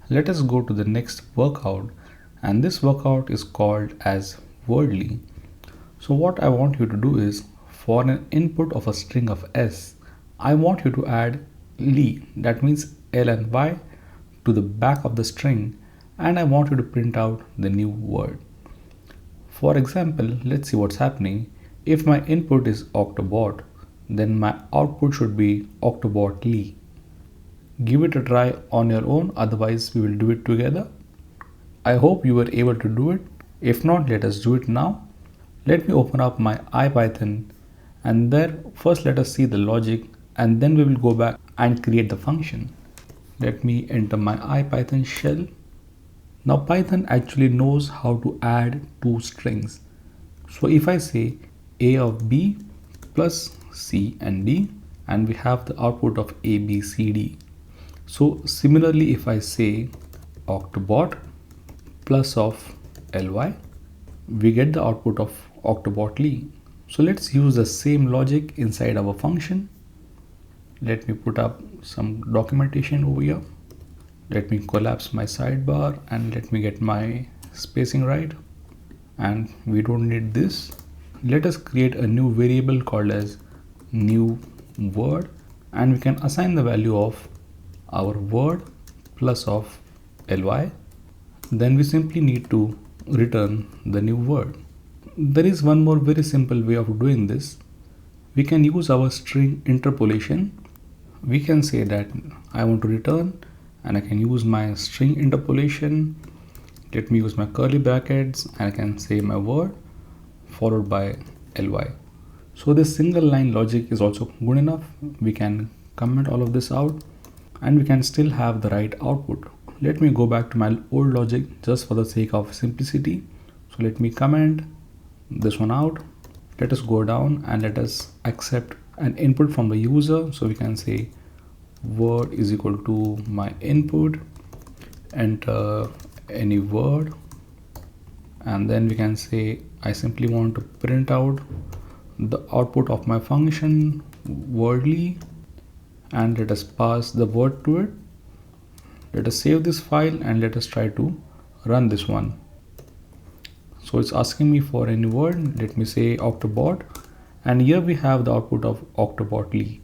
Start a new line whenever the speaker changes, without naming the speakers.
Let us go to the next workout, and this workout is called as wordly. So what I want you to do is, for an input of a string of s, I want you to add li, that means l and y, to the back of the string, and I want you to print out the new word. For example, let's see what's happening. If my input is octobot, then my output should be octobot li. Give it a try on your own, otherwise we will do it together. I hope you were able to do it. If not, let us do it now. Let me open up my IPython, and there first let us see the logic, and then we will go back and create the function. Let me enter my IPython shell. Now Python actually knows how to add two strings. So if I say a of b plus c and d, and we have the output of a, b, c, d. So similarly, if I say octobot plus of ly, we get the output of octobot li. So let's use the same logic inside our function. Let me put up some documentation over here. Let me collapse my sidebar and let me get my spacing right. And we don't need this. Let us create a new variable called as new word, and we can assign the value of our word plus of ly. Then we simply need to return the new word. There is one more very simple way of doing this. We can use our string interpolation. We can say that I want to return, and I can use my string interpolation. Let me use my curly brackets, and I can say my word followed by ly. So this single line logic is also good enough. We can comment all of this out, and we can still have the right output. Let me go back to my old logic just for the sake of simplicity. So let me comment this one out. Let us go down and let us accept an input from the user. So we can say word is equal to my input, enter any word, and then we can say I simply want to print out the output of my function wordly, and let us pass the word to it. Let us save this file and let us try to run this one. So it's asking me for any word. Let me say octobot, and here we have the output of octobot li.